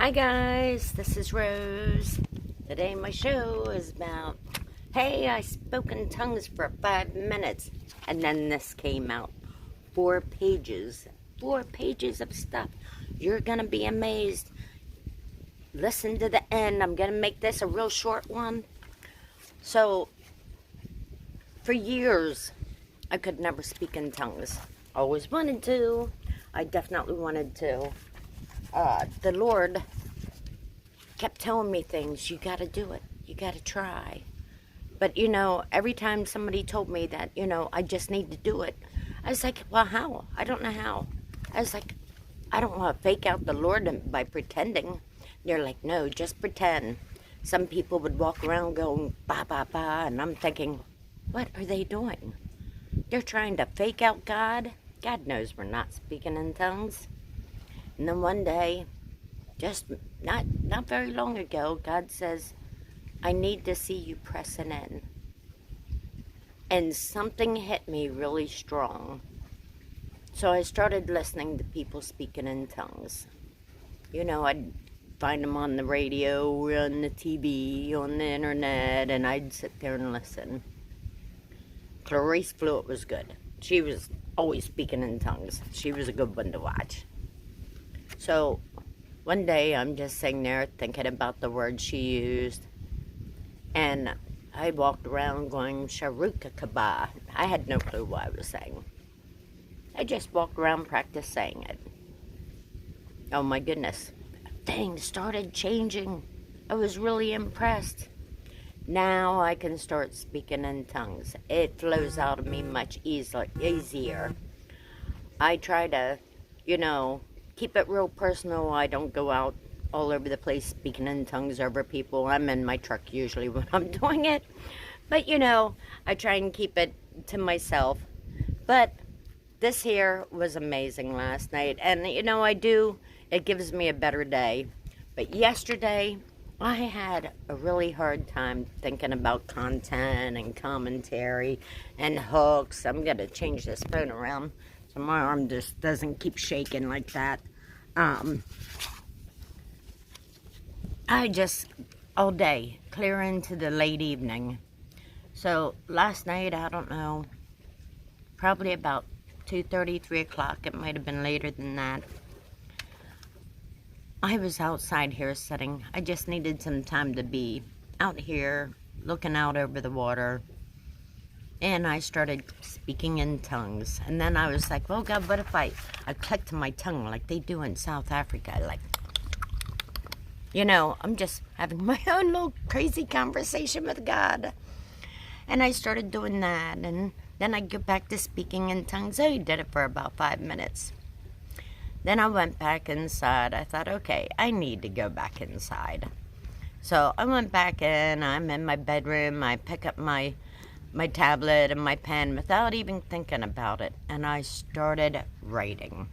Hi guys, this is Rose. Today my show is about, hey, I spoke in tongues for 5 minutes and then this came out. 4 pages of stuff. You're gonna be amazed. Listen to the end. I'm gonna make this a real short one. So, for years, I could never speak in tongues. Always wanted to. I definitely wanted to. The Lord kept telling me things. You gotta do it. You gotta try. But, every time somebody told me that, I just need to do it, I was like, well, how? I don't know how. I was like, I don't want to fake out the Lord by pretending. They're like, no, just pretend. Some people would walk around going, ba, ba, ba, and I'm thinking, what are they doing? They're trying to fake out God. God knows we're not speaking in tongues. And then one day, just not very long ago, God says, I need to see you pressing in. And something hit me really strong. So I started listening to people speaking in tongues. I'd find them on the radio, on the TV, on the internet, and I'd sit there and listen. Clarice Fluitt was good. She was always speaking in tongues. She was a good one to watch. So one day I'm just sitting there thinking about the words she used, and I walked around going Sharuka Kaba. I had no clue what I was saying. I just walked around practice saying it. Oh my goodness. Things started changing. I was really impressed. Now I can start speaking in tongues. It flows out of me much easier. I try to, keep it real personal. I don't go out all over the place speaking in tongues over people. I'm in my truck usually when I'm doing it. But, I try and keep it to myself. But this here was amazing last night. And, it gives me a better day. But yesterday, I had a really hard time thinking about content and commentary and hooks. I'm going to change this phone around so my arm just doesn't keep shaking like that. I just, all day, clear into the late evening. So last night, I don't know, probably about 2:30, 3 o'clock. It might have been later than that. I was outside here sitting. I just needed some time to be out here, looking out over the water. And I started speaking in tongues. And then I was like, oh God, what if I clicked my tongue like they do in South Africa? Like, I'm just having my own little crazy conversation with God. And I started doing that. And then I get back to speaking in tongues. I did it for about 5 minutes. Then I went back inside. I thought, okay, I need to go back inside. So I went back in. I'm in my bedroom. I pick up my tablet and my pen without even thinking about it. And I started writing.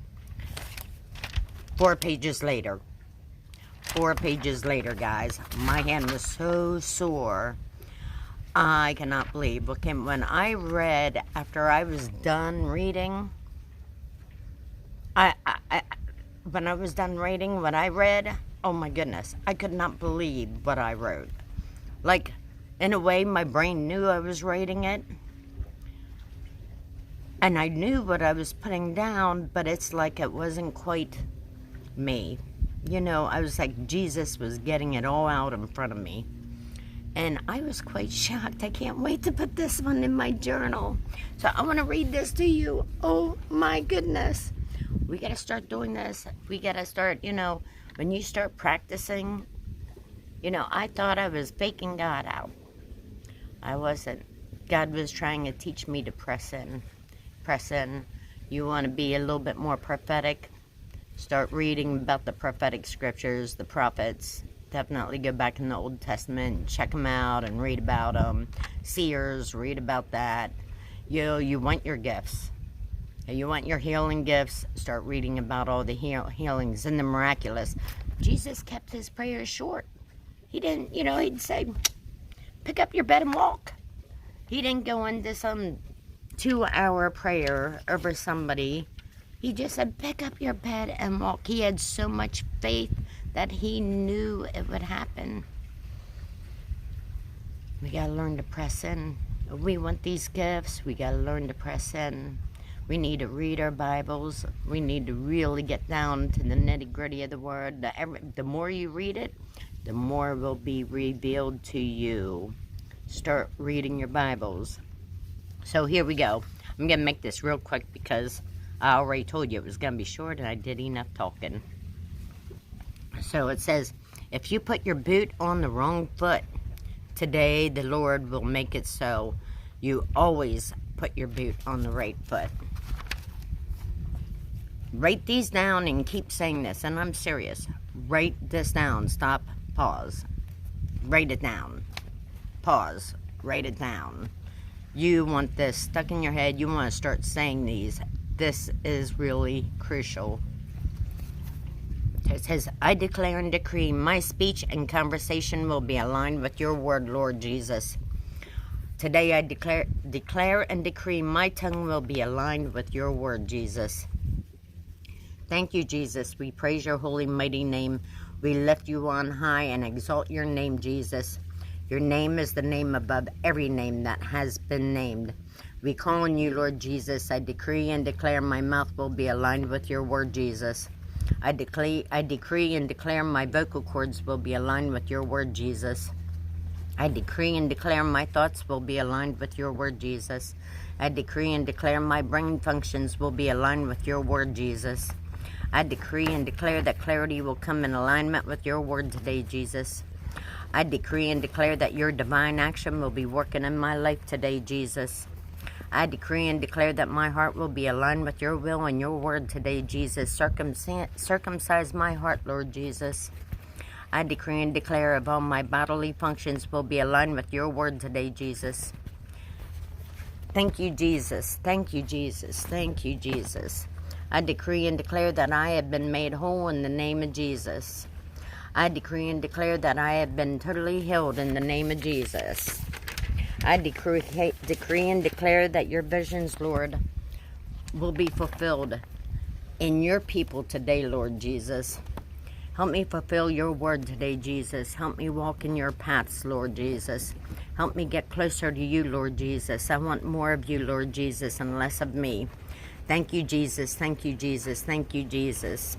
4 pages later. 4 pages later, guys. My hand was so sore. I cannot believe. When I read, after I was done reading, when I was done reading what I read, oh my goodness, I could not believe what I wrote. Like, in a way, my brain knew I was writing it. And I knew what I was putting down, but it's like it wasn't quite me. I was like, Jesus was getting it all out in front of me. And I was quite shocked. I can't wait to put this one in my journal. So I want to read this to you. Oh my goodness. We got to start doing this. We got to start, when you start practicing, I thought I was faking God out. I wasn't. God was trying to teach me to press in. Press in. You want to be a little bit more prophetic? Start reading about the prophetic scriptures, the prophets. Definitely go back in the Old Testament and check them out and read about them. Seers, read about that. You want your gifts. You want your healing gifts, start reading about all the healings and the miraculous. Jesus kept his prayers short. He didn't, he'd say, pick up your bed and walk. He didn't go into some 2-hour prayer over somebody. He just said, pick up your bed and walk. He had so much faith that he knew it would happen. We got to learn to press in. If we want these gifts, we got to learn to press in. We need to read our Bibles. We need to really get down to the nitty-gritty of the Word. The more you read it, the more will be revealed to you. Start reading your Bibles. So here we go. I'm going to make this real quick because I already told you it was going to be short and I did enough talking. So it says, if you put your boot on the wrong foot, today the Lord will make it so. You always put your boot on the right foot. Write these down and keep saying this, and I'm serious. Write this down. Stop. Pause. Write it down. Pause. Write it down. You want this stuck in your head. You want to start saying these. This is really crucial. It says, I declare and decree my speech and conversation will be aligned with your word, Lord Jesus. Today I declare and decree my tongue will be aligned with your word, Jesus. Thank you, Jesus. We praise your holy, mighty name. We lift you on high and exalt your name, Jesus. Your name is the name above every name that has been named. We call on you, Lord Jesus. I decree and declare my mouth will be aligned with your word, Jesus. I decree and declare my vocal cords will be aligned with your word, Jesus. I decree and declare my thoughts will be aligned with your word, Jesus. I decree and declare my brain functions will be aligned with your word, Jesus. I decree and declare that clarity will come in alignment with your word today, Jesus. I decree and declare that your divine action will be working in my life today, Jesus. I decree and declare that my heart will be aligned with your will and your word today, Jesus. Circumcise my heart, Lord Jesus. I decree and declare of all my bodily functions will be aligned with your word today, Jesus. Thank you, Jesus. Thank you, Jesus. Thank you, Jesus. I decree and declare that I have been made whole in the name of Jesus. I decree and declare that I have been totally healed in the name of Jesus. I decree and declare that your visions, Lord, will be fulfilled in your people today, Lord Jesus. Help me fulfill your word today, Jesus. Help me walk in your paths, Lord Jesus. Help me get closer to you, Lord Jesus. I want more of you, Lord Jesus, and less of me. Thank you, Jesus. Thank you, Jesus. Thank you, Jesus.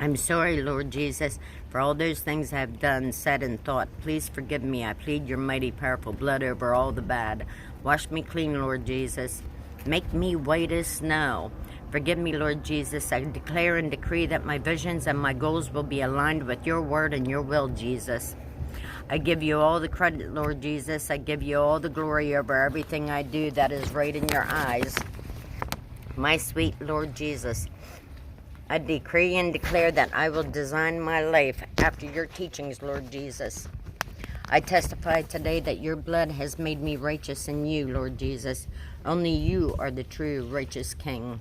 I'm sorry, Lord Jesus, for all those things I've done, said, and thought. Please forgive me. I plead your mighty, powerful blood over all the bad. Wash me clean, Lord Jesus. Make me white as snow. Forgive me, Lord Jesus. I declare and decree that my visions and my goals will be aligned with your word and your will, Jesus. I give you all the credit, Lord Jesus. I give you all the glory over everything I do that is right in your eyes. My sweet Lord Jesus, I decree and declare that I will design my life after your teachings, Lord Jesus. I testify today that your blood has made me righteous in you, Lord Jesus. Only you are the true righteous King.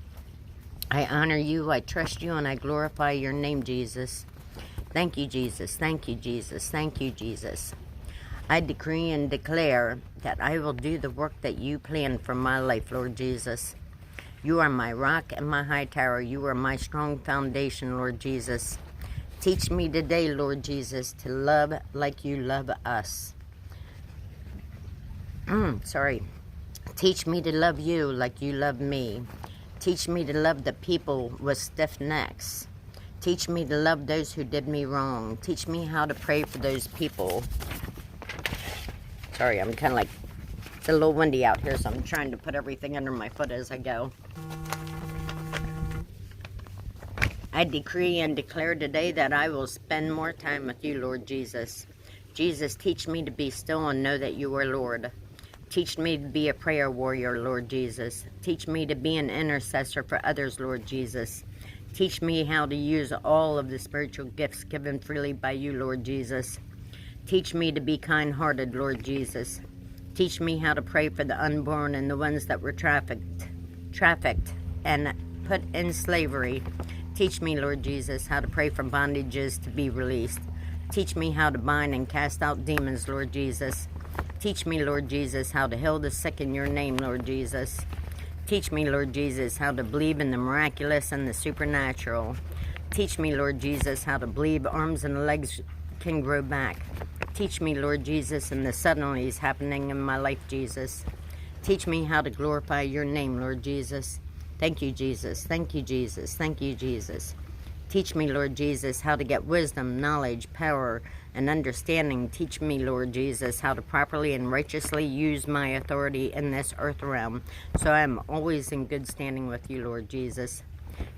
I honor you, I trust you, and I glorify your name, Jesus. Thank you, Jesus. Thank you, Jesus. Thank you, Jesus. I decree and declare that I will do the work that you planned for my life, Lord Jesus. You are my rock and my high tower. You are my strong foundation, Lord Jesus. Teach me today, Lord Jesus, to love like you love us. Teach me to love you like you love me. Teach me to love the people with stiff necks. Teach me to love those who did me wrong. Teach me how to pray for those people. Sorry, I'm kind of like, it's a little windy out here, so I'm trying to put everything under my foot as I go. I decree and declare today that I will spend more time with you, Lord Jesus. Jesus, teach me to be still and know that you are Lord. Teach me to be a prayer warrior, Lord Jesus. Teach me to be an intercessor for others, Lord Jesus. Teach me how to use all of the spiritual gifts given freely by you, Lord Jesus. Teach me to be kind-hearted, Lord Jesus. Teach me how to pray for the unborn and the ones that were trafficked and put in slavery. Teach me, Lord Jesus, how to pray for bondages to be released. Teach me how to bind and cast out demons, Lord Jesus. Teach me, Lord Jesus, how to heal the sick in your name, Lord Jesus. Teach me, Lord Jesus, how to believe in the miraculous and the supernatural. Teach me, Lord Jesus, how to believe arms and legs can grow back. Teach me, Lord Jesus, and the suddenlies happening in my life, Jesus. Teach me how to glorify your name, Lord Jesus. Thank you, Jesus. Thank you, Jesus. Thank you, Jesus. Teach me, Lord Jesus, how to get wisdom, knowledge, power, and understanding. Teach me, Lord Jesus, how to properly and righteously use my authority in this earth realm, so I am always in good standing with you, Lord Jesus.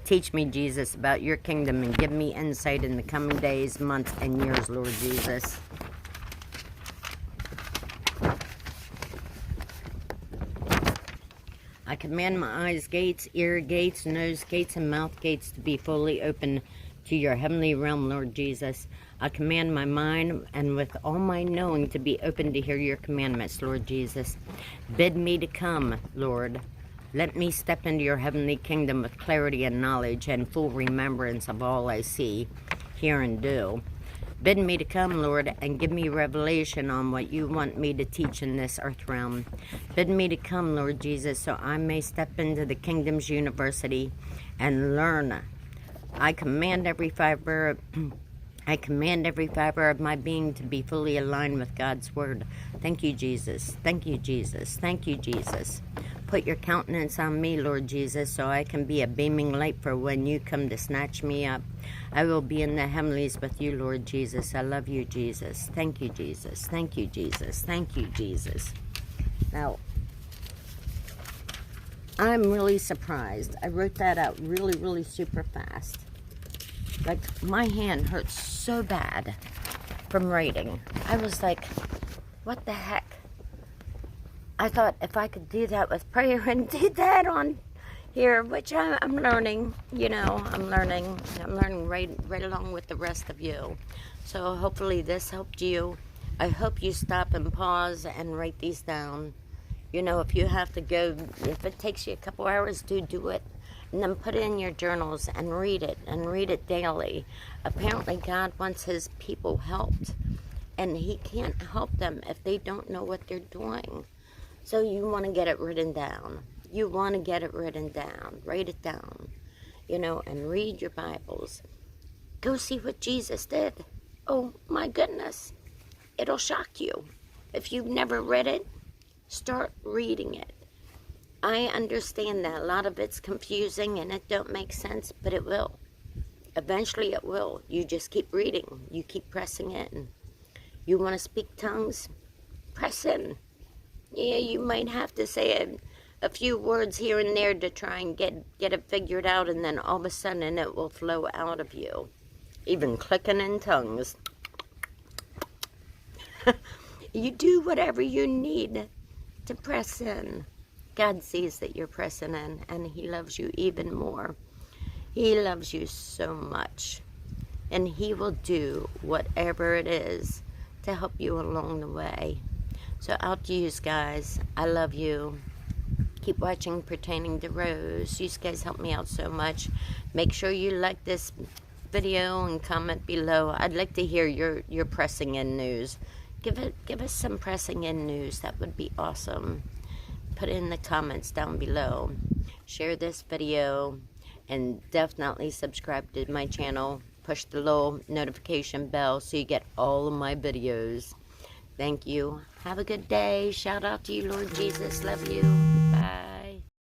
Teach me, Jesus, about your kingdom and give me insight in the coming days, months, and years, Lord Jesus. I command my eyes gates, ear gates, nose gates, and mouth gates to be fully open to your heavenly realm, Lord Jesus. I command my mind and with all my knowing to be open to hear your commandments, Lord Jesus. Bid me to come, Lord. Let me step into your heavenly kingdom with clarity and knowledge and full remembrance of all I see, hear, and do. Bid me to come, Lord, and give me revelation on what you want me to teach in this earth realm. Bid me to come, Lord Jesus, so I may step into the kingdom's university and learn. I command every fiber of my being to be fully aligned with God's word. Thank you, Jesus. Thank you, Jesus. Thank you, Jesus. Put your countenance on me, Lord Jesus, so I can be a beaming light for when you come to snatch me up. I will be in the heavenlies with you, Lord Jesus. I love you, Jesus. Thank you, Jesus. Thank you, Jesus. Thank you, Jesus. Now, I'm really surprised. I wrote that out really, really super fast. Like, my hand hurts so bad from writing. I was like, what the heck? I thought if I could do that with prayer and do that on here, which I'm learning, you know, I'm learning right along with the rest of you. So hopefully this helped you. I hope you stop and pause and write these down. You know, if you have to go, if it takes you a couple hours to do it, and then put it in your journals and read it daily. Apparently God wants his people helped, and he can't help them if they don't know what they're doing. So you want to get it written down. You want to get it written down. Write it down, you know, and read your Bibles. Go see what Jesus did. Oh, my goodness. It'll shock you. If you've never read it, start reading it. I understand that a lot of it's confusing and it don't make sense, but it will. Eventually it will. You just keep reading. You keep pressing in. You want to speak tongues? Press in. Yeah, you might have to say a few words here and there to try and get it figured out, and then all of a sudden it will flow out of you. Even clicking in tongues. You do whatever you need to press in. God sees that you're pressing in, and he loves you even more. He loves you so much, and he will do whatever it is to help you along the way. So out to you guys. I love you. Keep watching Pertaining to Rose. You guys help me out so much. Make sure you like this video and comment below. I'd like to hear your pressing in news. Give us some pressing in news. That would be awesome. Put it in the comments down below. Share this video and definitely subscribe to my channel. Push the little notification bell so you get all of my videos. Thank you. Have a good day. Shout out to you, Lord Jesus. Love you.